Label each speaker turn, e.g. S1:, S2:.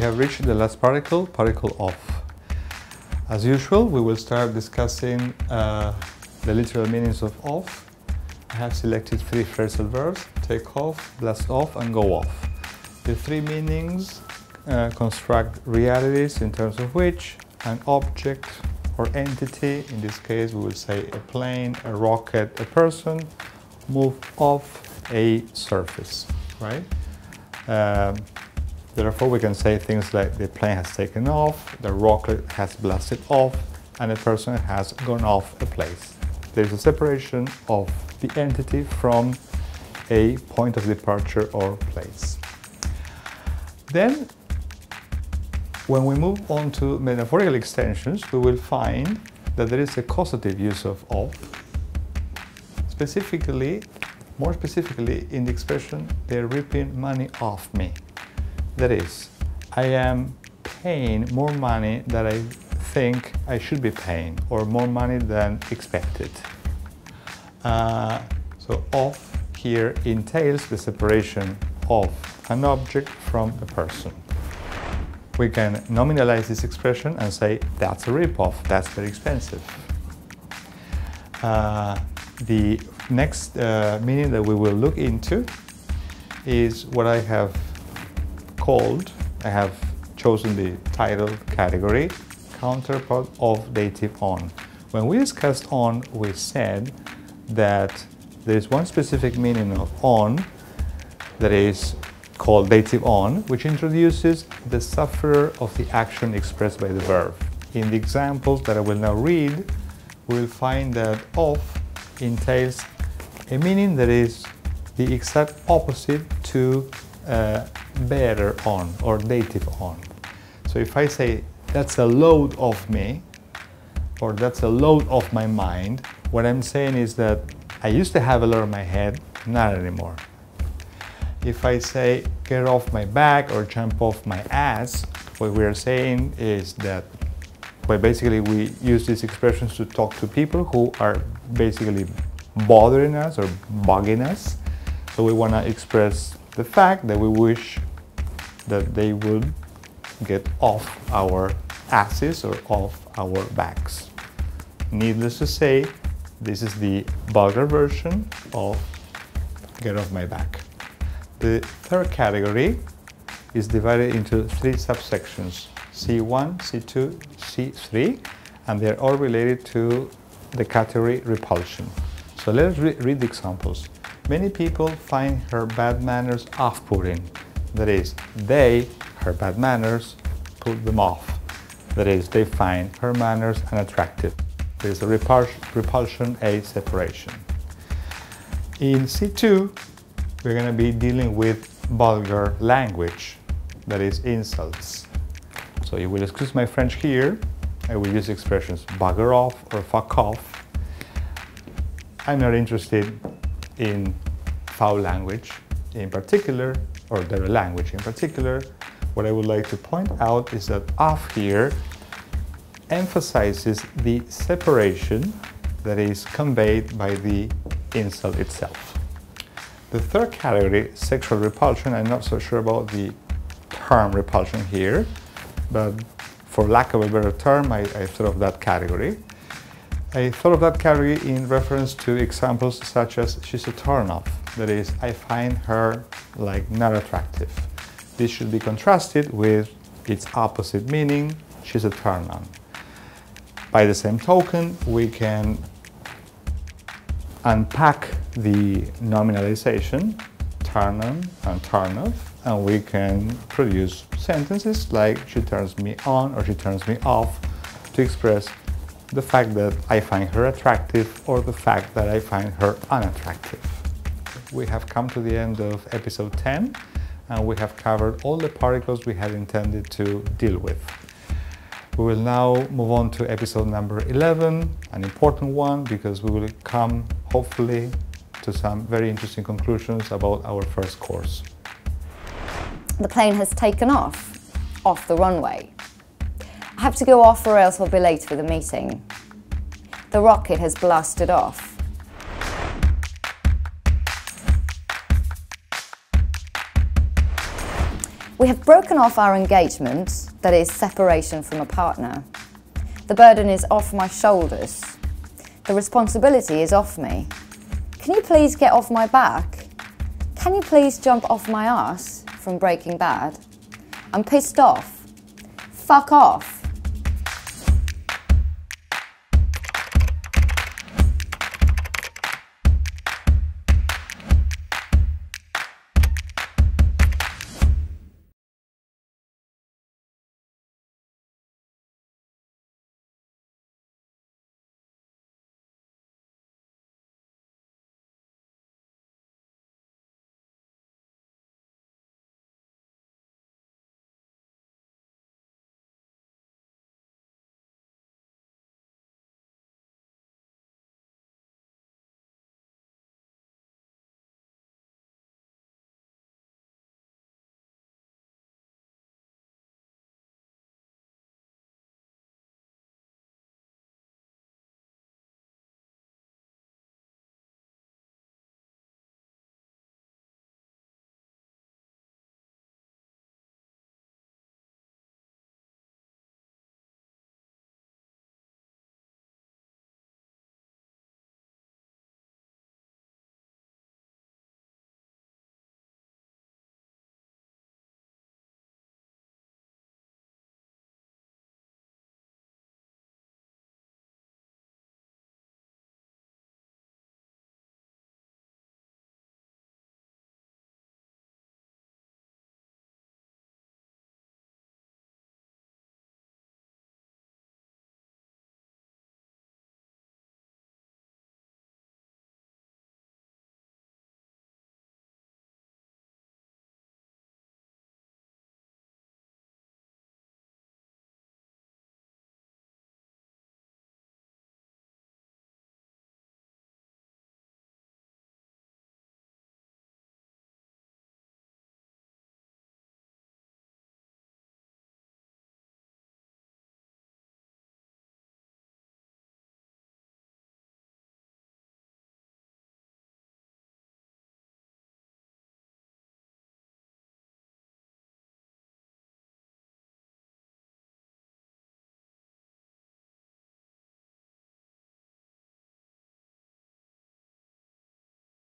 S1: have reached the last particle, particle of. As usual, we will start discussing the literal meanings of off. I have selected 3 phrasal verbs: take off, blast off, and go off. The 3 meanings construct realities in terms of which an object or entity, in this case we will say a plane, a rocket, a person, move off a surface, right? Therefore we can say things like the plane has taken off, the rocket has blasted off, and a person has gone off a place. There is a separation of the entity from a point of departure or place. Then, when we move on to metaphorical extensions, we will find that there is a causative use of more specifically in the expression, they're ripping money off me. That is, I am paying more money than I think I should be paying, or more money than expected. So off here entails the separation of an object from a person. We can nominalize this expression and say that's a rip-off, that's very expensive. The next meaning that we will look into is what I have chosen the title category, counterpart of dative on. When we discussed on, we said that there is one specific meaning of on that is called dative on, which introduces the sufferer of the action expressed by the verb. In the examples that I will now read, we will find that off entails a meaning that is the exact opposite to bearer on or dative on. So if I say that's a load off me, or that's a load off my mind, what I'm saying is that I used to have a load on my head, not anymore. If I say get off my back or jump off my ass, what we are saying is that, well, basically we use these expressions to talk to people who are basically bothering us or bugging us. So we want to express the fact that we wish that they would get off our asses or off our backs. Needless to say, this is the vulgar version of get off my back. The third category is divided into 3 subsections, C1, C2, C3, and they're all related to the category repulsion. So let's read the examples. Many people find her bad manners off-putting. That is, her bad manners, put them off. That is, they find her manners unattractive. There's a repulsion, a separation. In C2, we're going to be dealing with vulgar language, that is, insults. So you will excuse my French here. I will use expressions bugger off or fuck off. I'm not interested in foul language in particular, or dirty language in particular. What I would like to point out is that off here emphasizes the separation that is conveyed by the insult itself. The third category, sexual repulsion, I'm not so sure about the term repulsion here, but for lack of a better term, I thought of that category. I thought of that category in reference to examples such as she's a turn-off. That is, I find her like not attractive. This should be contrasted with its opposite meaning, she's a turn-on. By the same token, we can unpack the nominalization, turn on and turn off, and we can produce sentences like she turns me on or she turns me off to express the fact that I find her attractive or the fact that I find her unattractive. We have come to the end of episode 10 and we have covered all the particles we had intended to deal with. We will now move on to episode number 11, an important one because we will come, hopefully, to some very interesting conclusions about our first course.
S2: The plane has taken off the runway. I have to go off or else I'll be late for the meeting. The rocket has blasted off. We have broken off our engagement, that is, separation from a partner. The burden is off my shoulders. The responsibility is off me. Can you please get off my back? Can you please jump off my ass from Breaking Bad? I'm pissed off. Fuck off.